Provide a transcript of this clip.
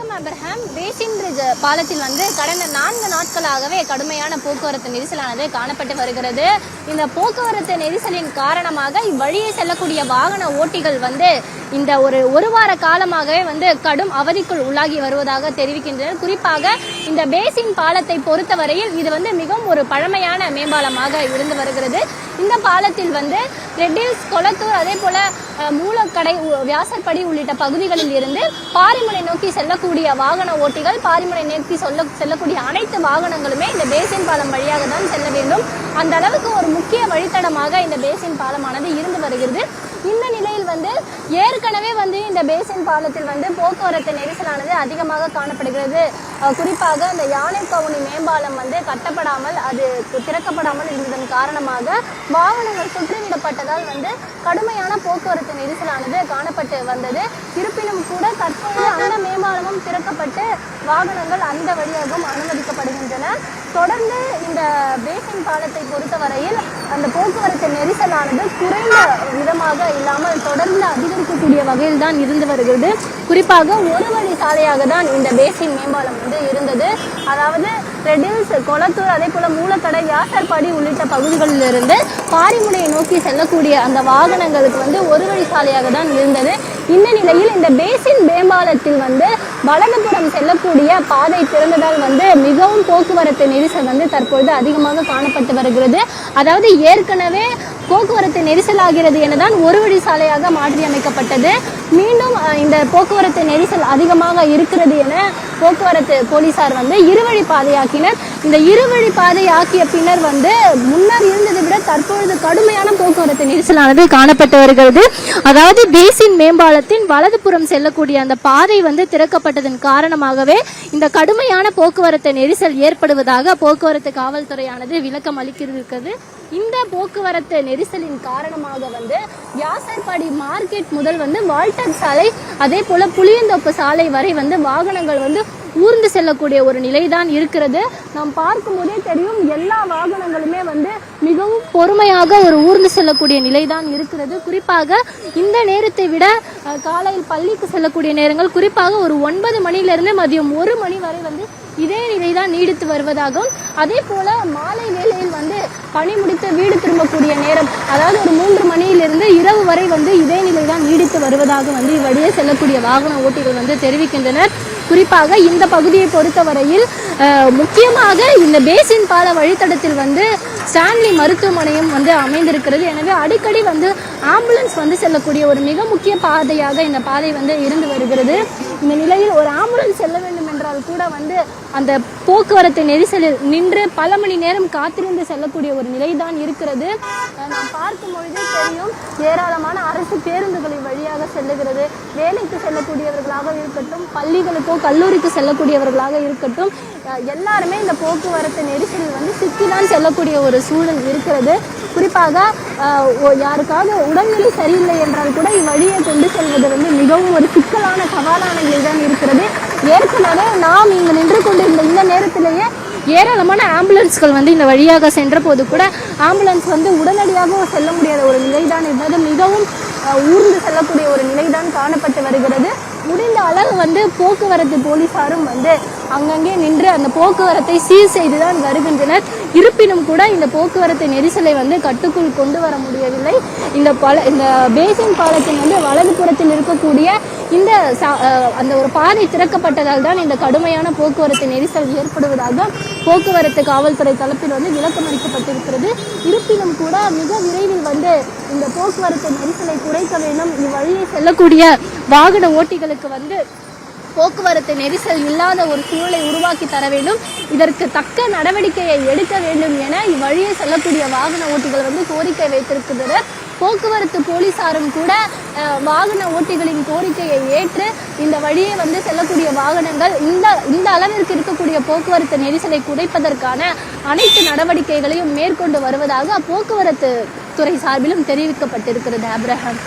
வணக்கம் Abraham. Basin bridge பாலத்தில் கடந்த 4 நாட்களாகவே கடுமையான போக்குவரத்து நெரிசலானது காணப்பட்டு வருகிறது. இந்த போக்குவரத்து நெரிசலின் காரணமாக இவ்வழியே செல்லக்கூடிய வாகன ஓட்டிகள் இந்த ஒரு வார காலமாகவே கடும் அவதிக்குள் உள்ளாகி வருவதாக தெரிவிக்கின்றனர். குறிப்பாக இந்த பேசின் பாலத்தை பொறுத்தவரையில் இது மிகவும் ஒரு பழமையான மேம்பாலமாக இருந்து வருகிறது. இந்த பாலத்தில் ரெட் ஹில்ஸ், கொளத்தூர், அதே போல மூலக்கடை, வியாசர்படி உள்ளிட்ட பகுதிகளில் இருந்து பாரிமுனை நோக்கி செல்லக்கூடிய வாகன ஓட்டிகள், பாரிமுனை நோக்கி செல்லக்கூடிய அனைத்து வாகனங்களுமே இந்த பேசின் பாலம் வழியாக தான் செல்ல வேண்டும். அந்த அளவுக்கு ஒரு முக்கிய வழித்தடமாக இந்த பேசின் பாலமானது இருந்து வருகிறது. இந்த நிலையில் ஏற்கனவே இந்த பேசின் பாலத்தில் போக்குவரத்து நெரிசலானது அதிகமாக காணப்படுகிறது. குறிப்பாக இந்த யானைக்கவுனி மேம்பாலம் கட்டப்படாமல், அது திறக்கப்படாமல் இருந்ததன் காரணமாக வாகனங்கள் சுற்றிவிடப்பட்டதால் கடுமையான போக்குவரத்து நெரிசலானது காணப்பட்டு வந்தது. இருப்பினும் கூட தற்போது அந்த மேம்பாலமும் திறக்கப்பட்டு வாகனங்கள் அந்த வழியாகவும் அனுமதிக்கப்படுகின்றன. தொடர்ந்து இந்த பேசின் பாலத்தை பொறுத்தவரையில் அந்த போக்குவரத்து நெரிசலானது குறைந்த விதமாக இல்லாமல் தொடர்ந்து அதிகரிக்கக்கூடிய வகையில் தான் இருந்து வருகிறது. குறிப்பாக ஒரு வழி சாலையாக தான் இந்த பேசின் மேம்பாலம் இருந்தது. அதாவது ரெட் ஹில்ஸ், கொளத்தூர், அதே போல மூலக்கடை, வியாசர்படி உள்ளிட்ட பகுதிகளில் இருந்து பாரிமுனையை நோக்கி செல்லக்கூடிய அந்த வாகனங்களுக்கு ஒரு வழி சாலையாக தான் இருந்தது. இந்த நிலையில் இந்த பேசின் மேம்பாலத்தில் வலதுபுறம் செல்லக்கூடிய பாதை திறந்ததால் மிகவும் போக்குவரத்து நெரிசல் தற்பொழுது அதிகமாக காணப்பட்டு வருகிறது. அதாவது ஏற்கனவே போக்குவரத்து நெரிசல் ஆகிறது எனதான் ஒரு வழி சாலையாக மாற்றி அமைக்கப்பட்டது. மீண்டும் இந்த போக்குவரத்து நெரிசல் அதிகமாக இருக்கிறது என போக்குவரத்து போலீசார் இருவழி பாதையாக்கினர். இந்த இருவழி பாதை ஆக்கிய பின்னர் முன்னர் இருந்ததை விட தற்பொழுது கடுமையான போக்குவரத்து நெரிசலானது காணப்பட்டு வருகிறது. அதாவது பேசின் மேம்பாலத்தின் வலதுபுறம் செல்லக்கூடிய அந்த பாதை திறக்கப்பட்டதன் காரணமாகவே இந்த கடுமையான போக்குவரத்து நெரிசல் ஏற்படுவதாக போக்குவரத்து காவல்துறையானது விளக்கம் அளிக்கிறது. இந்த போக்குவரத்து நெரிசலின் காரணமாக வியாசர்படி மார்க்கெட் முதல் வால்டர் சாலை, அதே போல புளியந்தோப்பு சாலை வரை வாகனங்கள் ஊர்ந்து செல்லக்கூடிய ஒரு நிலைதான் இருக்கிறது. நாம் பார்க்கும் போதே தெரியும், எல்லா வாகனங்களுமே மிகவும் பொறுமையாக ஒரு ஊர்ந்து செல்லக்கூடிய நிலைதான் இருக்கிறது. குறிப்பாக இந்த நேரத்தை விட காலையில் பள்ளிக்கு செல்லக்கூடிய நேரங்கள், குறிப்பாக ஒரு 9 மணியிலிருந்து மதியம் 1 மணி வரை இதே நிலைதான் நீடித்து வருவதாகவும், அதே போல மாலை வேளையில் பணி முடித்து வீடு திரும்பக்கூடிய நேரம், அதாவது ஒரு 3 மணியிலிருந்து இரவு வரை இதே நிலைதான் நீடித்து வருவதாக இவ்வழியே செல்லக்கூடிய வாகன ஓட்டிகள் தெரிவிக்கின்றனர். குறிப்பாக இந்த பகுதியை பொறுத்தவரையில் முக்கியமாக இந்த பேசின் பால வழித்தடத்தில் ஸ்டான்லி மருத்துவமனையும் அமைந்திருக்கிறது. எனவே அடிக்கடி ஆம்புலன்ஸ் செல்லக்கூடிய ஒரு மிக முக்கிய பாதையாக இந்த பாதை இருந்து வருகிறது. இந்த நிலையில் ஒரு ஆம்புலன்ஸ் செல்ல வேண்டும் என்றால் கூட அந்த போக்குவரத்து நெரிசலில் நின்று பல மணி நேரம் காத்திருந்து செல்லக்கூடிய ஒரு நிலைதான் இருக்கிறது. நாம் பார்க்கும் பொழுதே தெரியும், ஏராளமான அரசு பேருந்துகளை வழியாக செல்லுகிறது. வேலைக்கு செல்லக்கூடியவர்களாக இருக்கட்டும், பள்ளிகளுக்கோ கல்லூரிக்கு செல்லக்கூடியவர்களாக இருக்கட்டும், எல்லாருமே இந்த போக்குவரத்து நெரிசலில் சிக்கிதான் செல்லக்கூடிய ஒரு சூழல் இருக்கிறது. குறிப்பாக யாருக்காவது உடல்நிலை சரியில்லை என்றால் கூட இவ்வழியை கொண்டு செல்வது மிகவும் ஒரு சிக்கலான சவாலான நிலைதான் இருக்கிறது. ஏற்கனவே நாம் இங்கு நின்று கொண்டிருந்த இந்த நேரத்திலேயே ஏராளமான ஆம்புலன்ஸ்கள் இந்த வழியாக சென்ற போது கூட ஆம்புலன்ஸ் உடனடியாக செல்ல முடியாத ஒரு நிலைதான் இருந்தது. மிகவும் ஊர்ந்து செல்லக்கூடிய ஒரு நிலைதான் காணப்பட்டு வருகிறது. முடிந்த அளவு போக்குவரத்து போலீசாரும் அங்கங்கே நின்று அந்த போக்குவரத்தை சீர் செய்துதான் வருகின்றனர். இருப்பினும் கூட இந்த போக்குவரத்து நெரிசலை கட்டுக்குள் கொண்டு வர முடியவில்லை. இந்த பேசின் பாலத்தின் வலதுபுறத்தில் இருக்கக்கூடிய அந்த ஒரு பாதை திறக்கப்பட்டதால் தான் இந்த கடுமையான போக்குவரத்து நெரிசல் ஏற்படுவதாக போக்குவரத்து காவல்துறை தரப்பில் விளக்கம் அளிக்கப்பட்டிருக்கிறது. இருப்பினும் கூட மிக விரைவில் இந்த போக்குவரத்து நெரிசலை குறைக்க வேண்டும். இவ்வழியை செல்லக்கூடிய வாகன ஓட்டிகளுக்கு போக்குவரத்து நெரிசல் இல்லாத ஒரு சூழலை உருவாக்கி தர வேண்டும். இதற்கு தக்க நடவடிக்கையை எடுக்க வேண்டும் என இவ்வழியே செல்லக்கூடிய வாகன ஓட்டிகள் கோரிக்கை வைத்திருக்கின்றனர். போக்குவரத்து போலீசாரும் கூட வாகன ஓட்டிகளின் கோரிக்கையை ஏற்று இந்த வழியே செல்லக்கூடிய வாகனங்கள் இந்த அளவிற்கு இருக்கக்கூடிய போக்குவரத்து நெரிசலை குறைப்பதற்கான அனைத்து நடவடிக்கைகளையும் மேற்கொண்டு வருவதாக போக்குவரத்து துறை சார்பிலும் தெரிவிக்கப்பட்டிருக்கிறது. அப்ரஹாம்.